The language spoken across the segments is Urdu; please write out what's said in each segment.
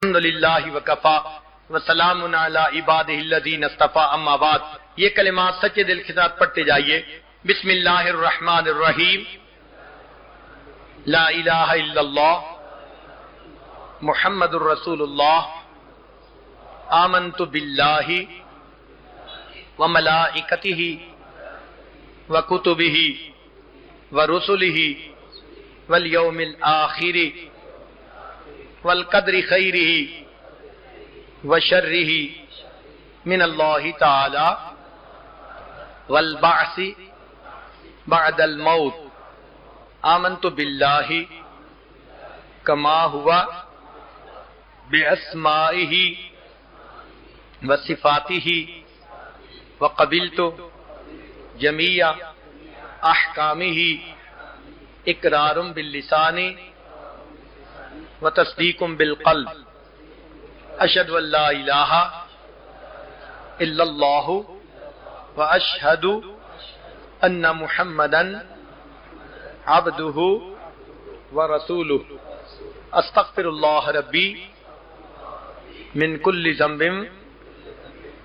الحمدللہ وکفا وسلام علی عبادہ الذین اصطفی اما بعد۔ یہ کلمات سچے دل کے ساتھ پڑھتے جائیے۔ بسم اللہ الرحمن الرحیم، لا الہ الا اللہ محمد الرسول اللہ، آمنت باللہ وملائکتہ وکتبہ ورسلہ والیوم الآخر والقدر خیرہ وشرہ من اللہ تعالی والبعث بعد الموت۔ آمنت باللہ کما ہوا باسمائہ وصفاتہ وقبلت جمیع احکامہ اقرار باللسان وتصدیق بالقلب۔ اشہد ان لا الہ الا اللہ واشہد ان محمدا عبدہ ورسولہ۔ استغفر اللہ ربی من کل ذنب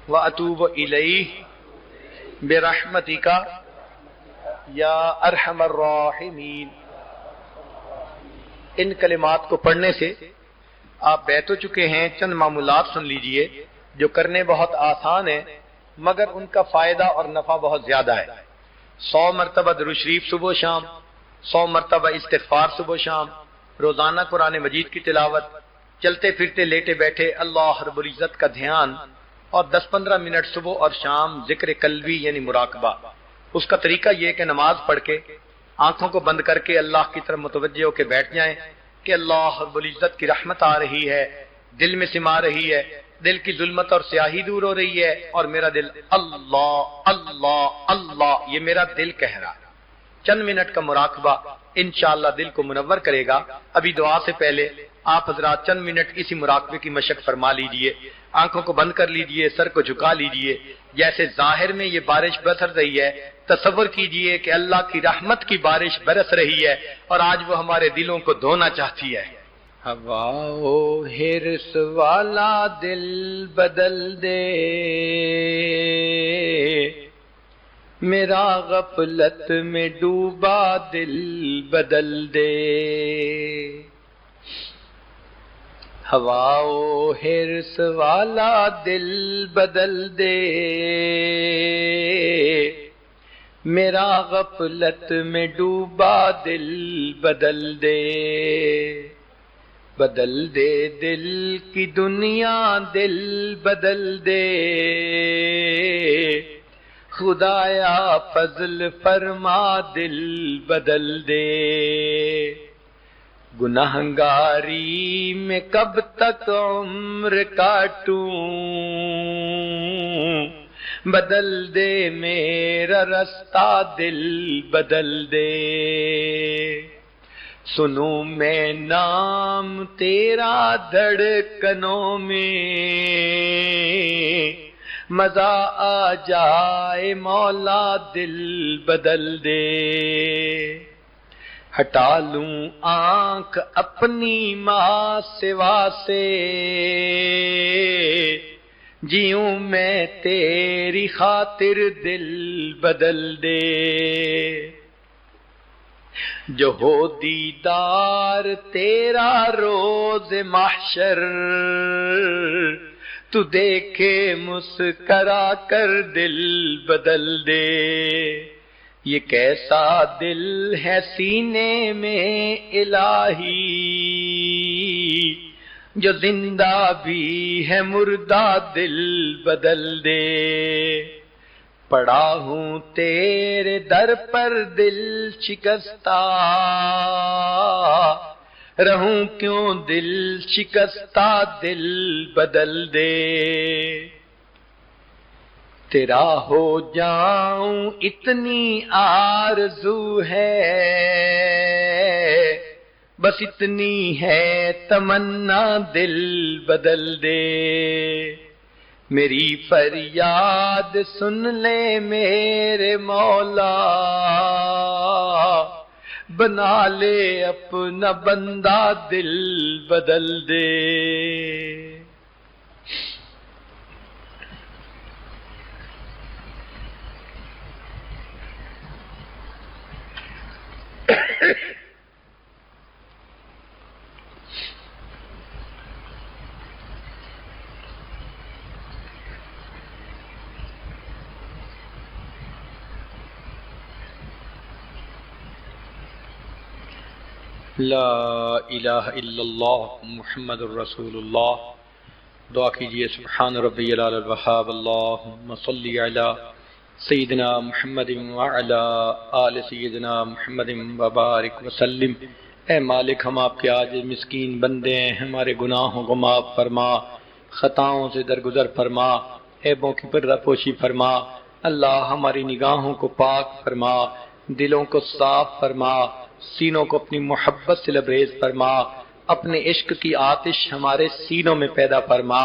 واتوب الیہ برحمتک یا ارحم الراحمین۔ ان کلمات کو پڑھنے سے آپ بیت ہو چکے ہیں۔ چند معمولات سن لیجئے جو کرنے بہت آسان ہیں مگر ان کا فائدہ اور نفع بہت زیادہ ہے۔ 100 مرتبہ درود شریف صبح و شام، 100 مرتبہ استغفار صبح و شام، روزانہ قرآن مجید کی تلاوت، چلتے پھرتے لیٹے بیٹھے اللہ رب العزت کا دھیان، اور 10-15 منٹ صبح اور شام ذکر قلبی یعنی مراقبہ۔ اس کا طریقہ یہ کہ نماز پڑھ کے آنکھوں کو بند کر کے اللہ کی طرف متوجہ ہو کے بیٹھ جائیں کہ اللہ رب العزت کی رحمت آ رہی ہے، دل میں سما رہی ہے، دل کی ظلمت اور سیاہی دور ہو رہی ہے، اور میرا دل اللہ اللہ اللہ یہ میرا دل کہہ رہا ہے۔ چند منٹ کا مراقبہ انشاءاللہ دل کو منور کرے گا۔ ابھی دعا سے پہلے آپ حضرات چند منٹ اسی مراقبے کی مشق فرما لیجئے۔ آنکھوں کو بند کر لیجئے، سر کو جھکا لیجئے۔ جیسے ظاہر میں یہ بارش برس رہی ہے، تصور کیجئے کہ اللہ کی رحمت کی بارش برس رہی ہے اور آج وہ ہمارے دلوں کو دھونا چاہتی ہے۔ ہوا و حرص والا دل بدل دے، میرا غفلت میں ڈوبا دل بدل دے۔ ہوا و حرص والا دل بدل دے، میرا غفلت میں ڈوبا دل بدل دے۔ بدل دے دل کی دنیا دل بدل دے، خدایا فضل فرما دل بدل دے۔ گنہگاری میں کب تک عمر کاٹوں، بدل دے میرا رستہ دل بدل دے۔ سنوں میں نام تیرا دھڑکنوں میں، مزہ آ جائے مولا دل بدل دے۔ ہٹا لوں آنکھ اپنی ماں سوا سے، جیوں میں تیری خاطر دل بدل دے۔ جو ہو دیدار تیرا روز محشر، تو دیکھے مسکرا کر دل بدل دے۔ یہ کیسا دل ہے سینے میں الہی، جو زندہ بھی ہے مردہ دل بدل دے۔ پڑا ہوں تیرے در پر دل شکستہ، رہوں کیوں دل شکستہ دل بدل دے۔ تیرا ہو جاؤں اتنی آرزو ہے، بس اتنی ہے تمنا دل بدل دے۔ میری فریاد سن لے میرے مولا، بنا لے اپنا بندہ دل بدل دے۔ لا الہ الا اللہ محمد الرسول اللہ۔ دعا کیجئے سبحان ربی العلی الوہاب اللہم صلی علی سیدنا محمد وعلی آل سیدنا محمد وبارک وسلم۔ اے مالک، ہم آپ کے عاجز مسکین بندے ہیں، ہمارے گناہوں کو معاف فرما، خطاؤں سے درگزر فرما، عیبوں کی پردہ پوشی فرما۔ اللہ ہماری نگاہوں کو پاک فرما، دلوں کو صاف فرما، سینوں کو اپنی محبت سے لبریز فرما، اپنے عشق کی آتش ہمارے سینوں میں پیدا فرما،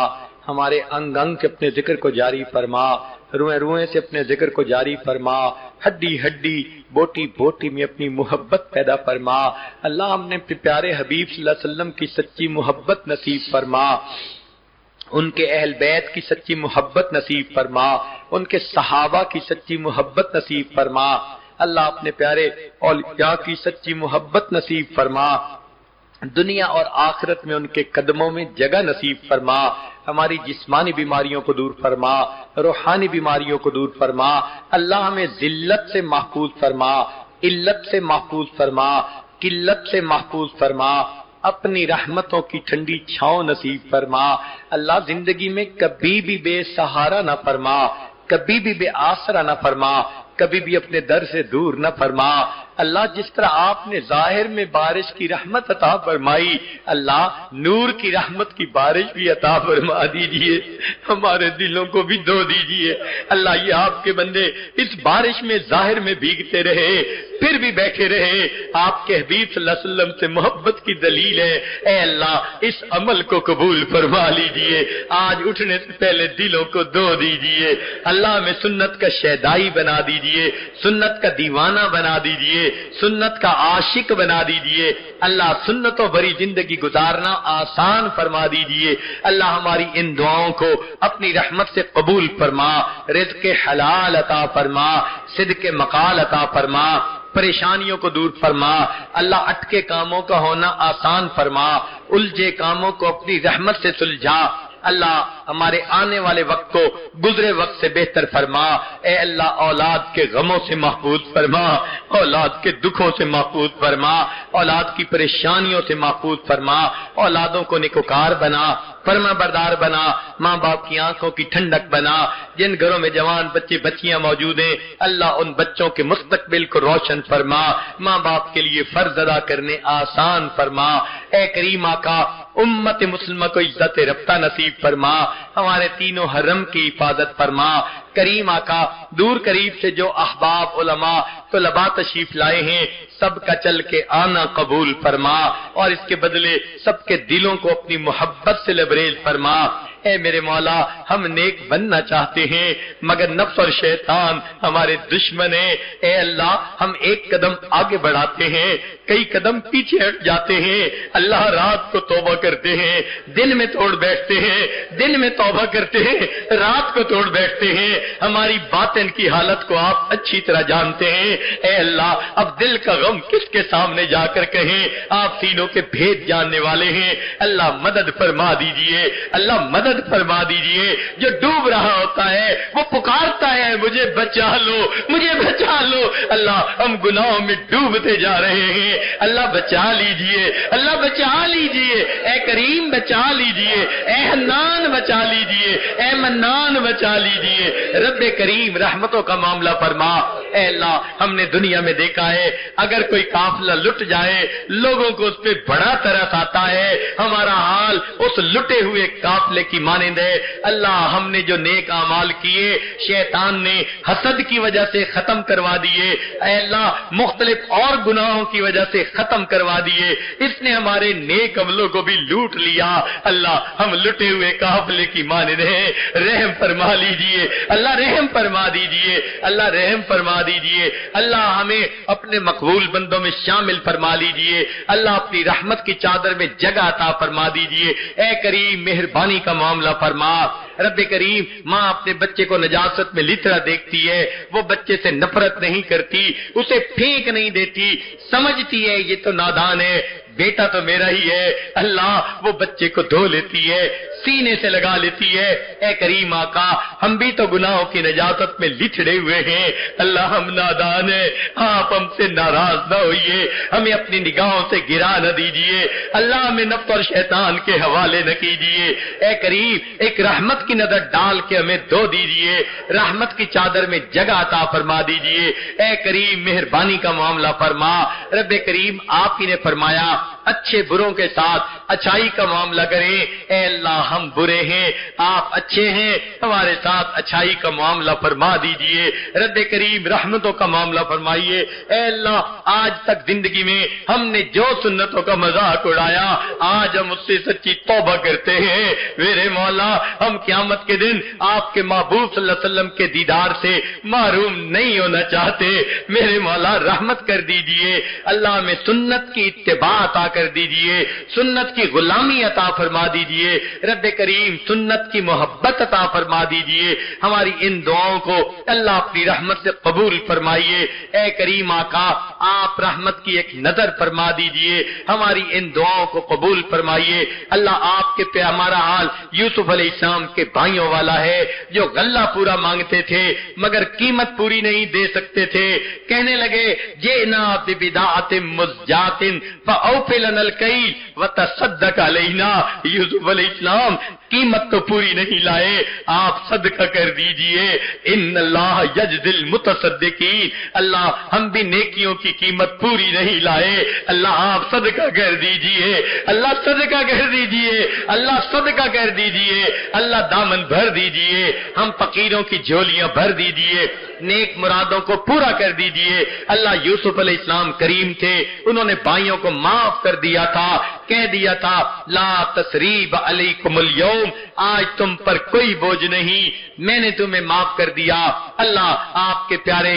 ہمارے انگ انگ کے اپنے ذکر کو جاری فرما، روئیں روئیں سے اپنے ذکر کو جاری فرما، ہڈی ہڈی بوٹی بوٹی میں اپنی محبت پیدا فرما۔ اللہ ہم نے اپنے پیارے حبیب صلی اللہ علیہ وسلم کی سچی محبت نصیب فرما، ان کے اہل بیت کی سچی محبت نصیب فرما، ان کے صحابہ کی سچی محبت نصیب فرما۔ اللہ اپنے پیارے اولیاء کی سچی محبت نصیب فرما، دنیا اور آخرت میں ان کے قدموں میں جگہ نصیب فرما۔ ہماری جسمانی بیماریوں کو دور فرما، روحانی بیماریوں کو دور فرما۔ اللہ ہمیں ذلت سے محفوظ فرما، علت سے محفوظ فرما، قلت سے محفوظ فرما، اپنی رحمتوں کی ٹھنڈی چھاؤں نصیب فرما۔ اللہ زندگی میں کبھی بھی بے سہارا نہ فرما، کبھی بھی بے آسرا نہ فرما، کبھی بھی اپنے در سے دور نہ فرما۔ اللہ جس طرح آپ نے ظاہر میں بارش کی رحمت عطا فرمائی، اللہ نور کی رحمت کی بارش بھی عطا فرما دیجئے، ہمارے دلوں کو بھی دھو دیجئے۔ اللہ یہ آپ کے بندے اس بارش میں ظاہر میں بھیگتے رہے، پھر بھی بیٹھے رہے، آپ کے حبیب صلی اللہ علیہ وسلم سے محبت کی دلیل ہے۔ اے اللہ اس عمل کو قبول فرما لیجئے، آج اٹھنے سے پہلے دلوں کو دھو دیجئے۔ اللہ ہمیں سنت کا شیدائی بنا دیجئے، سنت کا دیوانہ بنا دیجئے، سنت کا عاشق بنا دیجئے۔ اللہ سنتوں بھری زندگی گزارنا آسان فرما دیجئے۔ اللہ ہماری ان دعاؤں کو اپنی رحمت سے قبول فرما، رزق حلال عطا فرما، صدق مقال عطا فرما، پریشانیوں کو دور فرما۔ اللہ اٹکے کاموں کا ہونا آسان فرما، الجھے کاموں کو اپنی رحمت سے سلجھا۔ اللہ ہمارے آنے والے وقت کو گزرے وقت سے بہتر فرما۔ اے اللہ اولاد کے غموں سے محفوظ فرما، اولاد کے دکھوں سے محفوظ فرما، اولاد کی پریشانیوں سے محفوظ فرما، اولادوں کو نیکوکار بنا، فرما بردار بنا، ماں باپ کی آنکھوں کی ٹھنڈک بنا۔ جن گھروں میں جوان بچے بچیاں موجود ہیں، اللہ ان بچوں کے مستقبل کو روشن فرما، ماں باپ کے لیے فرض ادا کرنے آسان فرما۔ اے کریم آقا امت مسلمہ کو عزت رفتہ نصیب فرما، ہمارے تینوں حرم کی حفاظت فرما۔ کریم آقا دور قریب سے جو احباب علماء طلباء تشریف لائے ہیں، سب کا چل کے آنا قبول فرما، اور اس کے بدلے سب کے دلوں کو اپنی محبت سے لبریز فرما۔ اے میرے مولا ہم نیک بننا چاہتے ہیں، مگر نفس اور شیطان ہمارے دشمن ہیں۔ اے اللہ ہم ایک قدم آگے بڑھاتے ہیں، کئی قدم پیچھے ہٹ جاتے ہیں۔ اللہ رات کو توبہ کرتے ہیں، دن میں توڑ بیٹھتے ہیں، دن میں توبہ کرتے ہیں، رات کو توڑ بیٹھتے ہیں۔ ہماری باطن کی حالت کو آپ اچھی طرح جانتے ہیں۔ اے اللہ اب دل کا غم کس کے سامنے جا کر کہیں، آپ سینوں کے بھید جاننے والے ہیں۔ اللہ مدد فرما دیجئے، اللہ مدد فرما دیجئے۔ جو ڈوب رہا ہوتا ہے وہ پکارتا ہے مجھے بچا لو، مجھے بچا لو۔ اللہ ہم گناہوں میں ڈوبتے جا رہے ہیں، اللہ بچا لیجئے، اللہ بچا لیجئے۔ اے کریم بچا لیجئے، اے حنان بچا لیجئے، اے منان بچا لیجئے۔ رب کریم رحمتوں کا معاملہ فرما۔ اے اللہ ہم نے دنیا میں دیکھا ہے اگر کوئی قافلہ لٹ جائے لوگوں کو اس پہ بڑا ترس آتا ہے، ہمارا حال اس لٹے ہوئے قافلے کی مانند ہے۔ اللہ ہم نے جو نیک اعمال کیے شیطان نے حسد کی وجہ سے ختم کروا دیے، اے اللہ مختلف اور گناہوں کی وجہ سے ختم کروا دیے، اس نے ہمارے نیک عملوں کو بھی لوٹ لیا۔ اللہ ہم لٹے ہوئے قافلے کی مانند ہیں، رحم فرما لیجئے، اللہ رحم فرما دیجئے، اللہ رحم فرما دیجئے۔ اللہ ہمیں اپنے مقبول بندوں میں شامل فرما لیجئے، اللہ اپنی رحمت کی چادر میں جگہ عطا فرما دیجئے۔ اے کریم مہربانی کا معاملہ فرما۔ رب کریم ماں اپنے بچے کو نجاست میں لترا دیکھتی ہے، وہ بچے سے نفرت نہیں کرتی، اسے پھینک نہیں دیتی، سمجھتی ہے یہ تو نادان ہے، بیٹا تو میرا ہی ہے، اللہ وہ بچے کو دھو لیتی ہے، سینے سے لگا لیتی ہے۔ اے کریم آقا، ہم بھی تو گناہوں کی نجاست میں لچڑے ہوئے ہیں، اللہ ہم نادان ہیں، آپ ہم سے ناراض نہ ہوئیے، ہمیں اپنی نگاہوں سے گرا نہ دیجیے، اللہ ہمیں نفس اور شیطان کے حوالے نہ کیجیے۔ اے کریم ایک رحمت کی نظر ڈال کے ہمیں دھو دیجیے، رحمت کی چادر میں جگہ عطا فرما دیجیے۔ اے کریم مہربانی کا معاملہ فرما۔ رب کریم آپ ہی نے فرمایا اچھے بروں کے ساتھ اچھائی کا معاملہ کریں۔ اے اللہ ہم برے ہیں، آپ اچھے ہیں، ہمارے ساتھ اچھائی کا معاملہ فرما دیجئے۔ رب کریم رحمتوں کا معاملہ فرمائیے۔ اے اللہ آج تک زندگی میں ہم نے جو سنتوں کا مذاق اڑایا، آج ہم اس سے سچی توبہ کرتے ہیں۔ میرے مولا ہم قیامت کے دن آپ کے محبوب صلی اللہ علیہ وسلم کے دیدار سے محروم نہیں ہونا چاہتے۔ میرے مولا رحمت کر دیجئے، اللہ میں سنت کی اتباع عطا کر دیجئے، سنت کی غلامی عطا فرما دیجئے۔ رب کریم سنت کی محبت عطا فرما دیجئے۔ ہماری ان دعاؤں کو اللہ اپنی رحمت سے قبول فرمائیے۔ اے کریم آقا آپ رحمت کی ایک نظر فرما دیجئے، ہماری ان دعاؤں کو قبول فرمائیے۔ اللہ آپ کے پہ ہمارا حال یوسف علیہ السلام کے بھائیوں والا ہے، جو غلہ پورا مانگتے تھے مگر قیمت پوری نہیں دے سکتے تھے، کہنے لگے جئنا ببضاعۃ مزجاۃ فاوف لنا الکیل وتصدق علینا۔ یوسف علیہ السلام قیمت تو پوری نہیں لائے، آپ صدقہ کر دیجئے۔ ان اللہ یجزی المتصدقین، اللہ ہم بھی نیکیوں کی قیمت پوری نہیں لائے، اللہ آپ صدقہ کر دیجئے، اللہ صدقہ کر دیجئے، اللہ صدقہ کر دیجئے، اللہ دامن بھر دیجئے، ہم فقیروں کی جھولیاں بھر دیجئے، نیک مرادوں کو پورا کر دیجئے۔ اللہ یوسف علیہ السلام کریم تھے، انہوں نے بھائیوں کو معاف کر دیا تھا، کہہ دیا تھا لا تثریب علیکم الیوم، آج تم پر کوئی بوجھ نہیں، میں نے تمہیں معاف کر دیا۔ اللہ آپ کے پیارے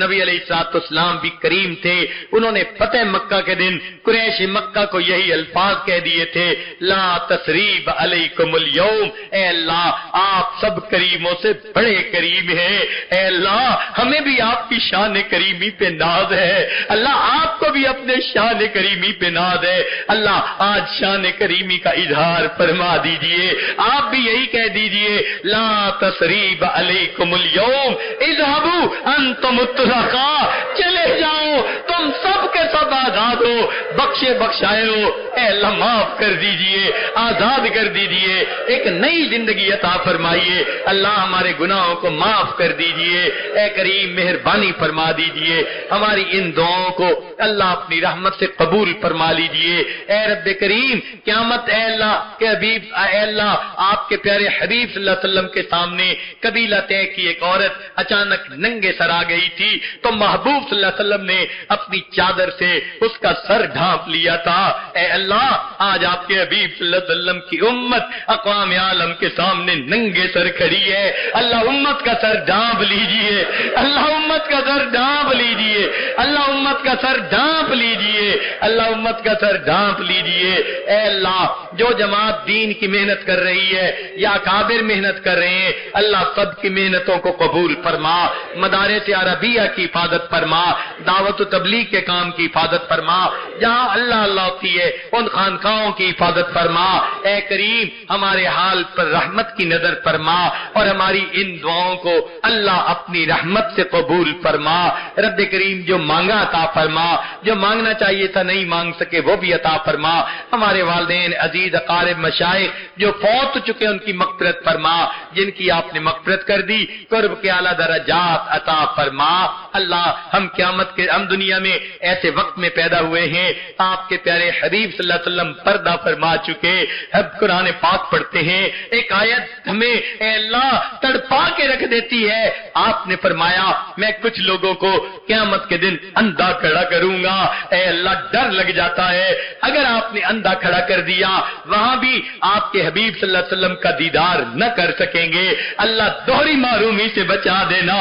نبی علیہ السلام بھی کریم تھے، انہوں نے فتح مکہ کے دن قریش مکہ کو یہی الفاظ کہہ دیے تھے لا تثریب علیکم الیوم۔ اے اللہ آپ سب کریموں سے بڑے کریم ہیں، اے اللہ ہمیں بھی آپ کی شان کریمی پہ ناز ہے، اللہ آپ کو بھی اپنے شان کریمی پہ ناز ہے، اللہ آج شان کریمی کا اظہار فرما دیجئے۔ آپ بھی یہی کہہ دیجئے لا تثریب علیکم الیوم اذهبوا انتم الطلقاء، چلے جاؤ تم سب کے سب آزاد ہو، بخشے بخشائے ہو، اے اللہ معاف کر دیجئے، آزاد کر دیجئے، ایک نئی زندگی عطا فرمائیے، اللہ ہمارے گناہوں کو معاف کر دیجئے۔ اے کریم مہربانی فرما دیجئے، ہماری ان دعاؤں کو اللہ اپنی رحمت سے قبول فرما لیجئے۔ اے رب کریم قیامت اے اللہ کے حبیب، اے اللہ آپ کے پیارے حبیب صلی اللہ علیہ وسلم کے سامنے قبیلہ طے کی ایک عورت اچانک ننگے سر آ گئی تھی، تو محبوب صلی اللہ علیہ وسلم نے اپنی چادر سے اس کا سر ڈھانپ لیا تھا۔ اے اللہ آج آپ کے حبیب صلی اللہ علیہ وسلم کی امت اقوام عالم کے سامنے ننگے سر کھڑی ہے، اللہ امت کا سر ڈھانپ لیجئے، اللہ امت کا سر ڈھانپ لیجئے، اللہ امت کا سر ڈھانپ لیجئے، اللہ امت کا سر ڈھانپ لیجئے۔ اے اللہ جو جماعت دین کی محنت کر رہی ہے یا اکابر محنت کر رہے ہیں، اللہ سب کی محنتوں کو قبول فرما، مدارس عربیہ کی حفاظت فرما، دعوت و تبلیغ کے کام کی حفاظت فرما، جہاں اللہ اللہ ہوتی ہے ان خانقاہوں کی حفاظت فرما۔ اے کریم ہمارے حال پر رحمت کی نظر فرما، اور ہماری ان دعاؤں کو اللہ اپنی رحمت سے قبول فرما۔ رب کریم جو مانگا عطا فرما، جو مانگنا چاہیے تھا نہیں مانگ سکے وہ بھی عطا فرما۔ ہمارے والدین عزیز اقارب مشائخ جو فوت چکے ان کی مغفرت فرما، جن کی آپ نے مغفرت کر دی قرب کے اعلیٰ درجات عطا فرما۔ اللہ ہم قیامت کے ہم دنیا میں ایسے وقت میں پیدا ہوئے ہیں، آپ کے پیارے حبیب صلی اللہ علیہ وسلم پردہ فرما چکے، اب قرآن پاک پڑھتے ہیں، ایک آیت ہمیں اے اللہ تڑپا کے رکھ دیتی ہے۔ آپ نے فرمایا میں کچھ لوگوں کو قیامت کے دن اندھا کھڑا کروں گا، اے اللہ ڈر لگ جاتا ہے، اگر آپ نے اندھا کھڑا کر دیا وہاں بھی آپ کے حبیب صلی اللہ علیہ وسلم کا دیدار نہ کر سکیں گے۔ اللہ دوہری محرومی سے بچا دینا،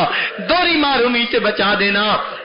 دوہری محرومی سے بچا دینا۔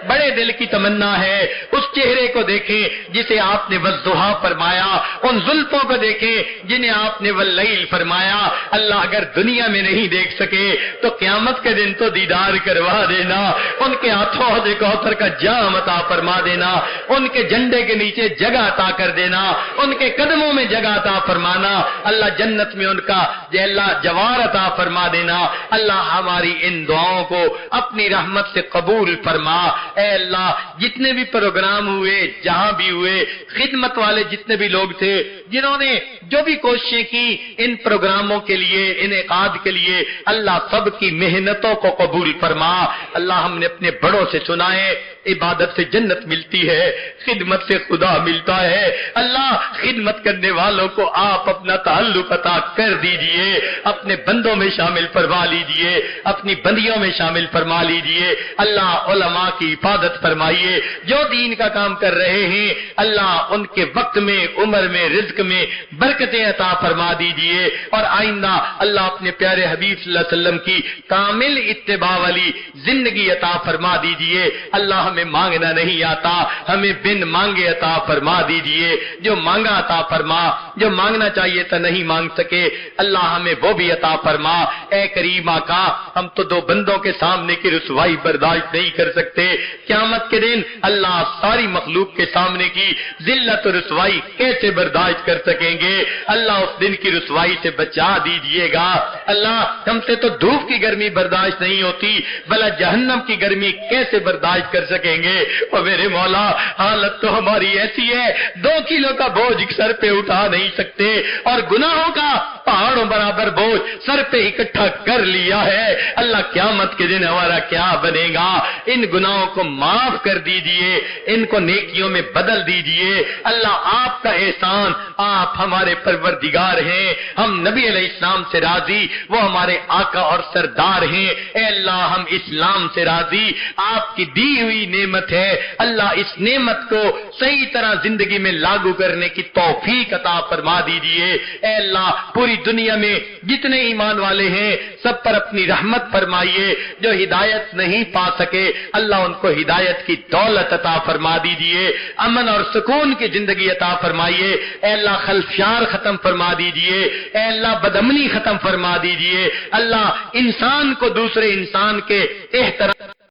بڑے دل کی تمنا ہے اس چہرے کو دیکھیں جسے آپ نے والضحیٰ فرمایا، ان زلفوں کو دیکھیں جنہیں آپ نے واللیل فرمایا۔ اللہ اگر دنیا میں نہیں دیکھ سکے تو قیامت کے دن تو دیدار کروا دینا، ان کے ہاتھوں حوض کوثر کا جام عطا فرما دینا، ان کے جھنڈے کے نیچے جگہ عطا کر دینا، ان کے قدموں میں جگہ عطا فرمانا، اللہ جنت میں ان کا اللہ جوار عطا فرما دینا۔ اللہ ہماری ان دعاؤں کو اپنی رحمت سے قبول فرما۔ اے اللہ جتنے بھی پروگرام ہوئے، جہاں بھی ہوئے، خدمت والے جتنے بھی لوگ تھے جنہوں نے جو بھی کوششیں کی ان پروگراموں کے لیے، انعقاد کے لیے، اللہ سب کی محنتوں کو قبول فرما۔ اللہ ہم نے اپنے بڑوں سے سنا ہے عبادت سے جنت ملتی ہے، خدمت سے خدا ملتا ہے۔ اللہ خدمت کرنے والوں کو آپ اپنا تعلق عطا کر دیجئے، اپنے بندوں میں شامل فرما لیجئے، اپنی بندیوں میں شامل فرما لیجئے۔ اللہ علماء کی حفاظت فرمائیے جو دین کا کام کر رہے ہیں، اللہ ان کے وقت میں، عمر میں، رزق میں برکتیں عطا فرما دیجئے، اور آئندہ اللہ اپنے پیارے حبیب صلی اللہ علیہ وسلم کی کامل اتباع والی زندگی عطا فرما دیجئے۔ اللہ ہمیں مانگنا نہیں آتا، ہمیں بن مانگے عطا فرما دیجئے، جو مانگا عطا فرما، جو مانگنا چاہیے تھا نہیں مانگ سکے اللہ ہمیں وہ بھی عطا فرما۔ اے کریم آقا ہم تو دو بندوں کے سامنے کی رسوائی برداشت نہیں کر سکتے، قیامت کے دن اللہ ساری مخلوق کے سامنے کی ذلت و رسوائی کیسے برداشت کر سکیں گے؟ اللہ اس دن کی رسوائی سے بچا دیجئے گا۔ اللہ ہم سے تو دھوپ کی گرمی برداشت نہیں ہوتی، بھلا جہنم کی گرمی کیسے برداشت کر سکیں گے؟ اور میرے مولا حالت تو ہماری ایسی ہے 2 کلو کا بوجھ سر پہ اٹھا نہیں سکتے، اور گناہوں کا پہاڑوں برابر بوجھ سر پہ اکٹھا کر لیا ہے۔ اللہ قیامت کے دن ہمارا کیا بنے گا؟ ان گناہوں کو معاف کر دیجئے، ان کو نیکیوں میں بدل دیجئے۔ اللہ آپ کا احسان، آپ ہمارے پروردگار ہیں، ہم نبی علیہ السلام سے راضی، وہ ہمارے آقا اور سردار ہیں۔ اے اللہ ہم اسلام سے راضی، آپ کی دی ہوئی نعمت ہے، اللہ اس نعمت کو صحیح طرح زندگی میں لاگو کرنے کی توفیق عطا فرما دیجئے۔ اے اللہ پوری دنیا میں جتنے ایمان والے ہیں سب پر اپنی رحمت فرمائیے، جو ہدایت نہیں پا سکے اللہ ان کو ہدایت کی دولت عطا فرما دیجئے، امن اور سکون کی زندگی عطا فرمائیے۔ اے اللہ خلفشار ختم فرما دیجئے، اے اللہ بدامنی ختم فرما دیجئے۔ اللہ انسان کو دوسرے انسان کے احترام